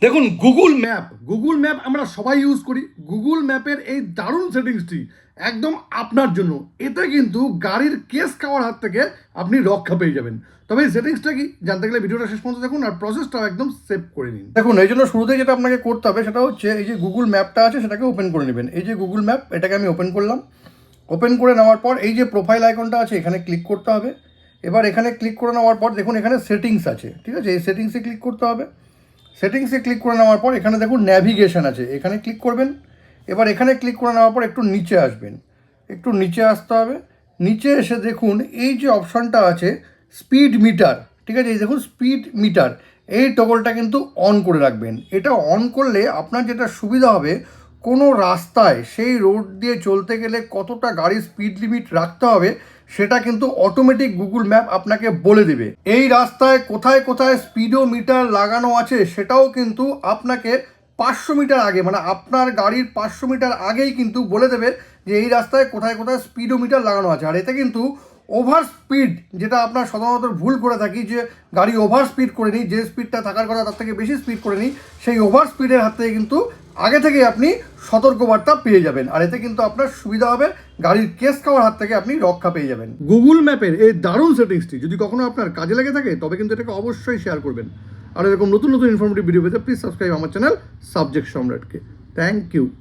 দেখুন Google map আমরা সবাই ইউজ করি। গুগল ম্যাপের এই দারুণ সেটিংসটি একদম আপনার জন্য। এতে কিন্তু গাড়ির কেস খাওয়ার হাত থেকে আপনি রক্ষা পেয়ে যাবেন। তবে এই সেটিংসটা কি জানতে গেলে ভিডিওটা শেষ পর্যন্ত দেখুন আর প্রসেসটাও একদম সেভ করে নিন। দেখুন, এই জন্য শুরুতে যেটা আপনাকে করতে হবে সেটা হচ্ছে এই যে গুগল ম্যাপটা আছে সেটাকে ওপেন করে নেবেন। এই যে গুগল ম্যাপ, এটাকে আমি ওপেন করলাম। ওপেন করে নেওয়ার পর এই যে প্রোফাইল আইকনটা আছে এখানে ক্লিক করতে হবে। এবার এখানে ক্লিক করে নেওয়ার পর দেখুন এখানে সেটিংস আছে, ঠিক আছে? এই সেটিংসে ক্লিক করতে হবে। সেটিংসে ক্লিক করে নেওয়ার পর এখানে দেখুন ন্যাভিগেশন আছে, এখানে ক্লিক করবেন। এবার এখানে ক্লিক করে নেওয়ার পর একটু নিচে আসবেন, একটু নিচে আসতে হবে। নিচে এসে দেখুন এই যে অপশানটা আছে স্পিড মিটার, ঠিক আছে? এই দেখুন স্পিড মিটার, এই টগলটা কিন্তু অন করে রাখবেন। এটা অন করলে আপনার যেটা সুবিধা হবে, কোনো রাস্তায় সেই রোড দিয়ে চলতে গেলে কতটা গাড়ির স্পিড লিমিট রাখতে হবে সেটা কিন্তু অটোমেটিক গুগল ম্যাপ আপনাকে বলে দেবে। এই রাস্তায় কোথায় কোথায় স্পিডোমিটার লাগানো আছে সেটাও কিন্তু আপনাকে 500 মিটার আগে, মানে আপনার গাড়ির 500 মিটার আগেই কিন্তু বলে দেবে যে এই রাস্তায় কোথায় কোথায় স্পিডোমিটার লাগানো আছে। আর এতে কিন্তু ওভার স্পিড, যেটা আপনার সাধারণত ভুল করে থাকি যে গাড়ি ওভার স্পিড করে নিই, যে স্পিডটা থাকার কথা তার থেকে বেশি স্পিড করে নিই, সেই ওভার স্পিডের হাত থেকে কিন্তু আগে থেকে আপনি সতর্কবার্তা পেয়ে যাবেন। আর এতে কিন্তু আপনার সুবিধা হবে, গাড়ির কেস খাওয়ার হাত থেকে আপনি রক্ষা পেয়ে যাবেন। গুগল ম্যাপের এই দারুণ সেটিংসটি যদি কখনো আপনার কাজে লেগে থাকে তবে কিন্তু এটাকে অবশ্যই শেয়ার করবেন। আর এরকম নতুন নতুন ইনফরমেটিভ ভিডিও পেতে প্লিজ সাবস্ক্রাইব আমার চ্যানেল সাবজেক্ট সম্রাটকে। Thank you.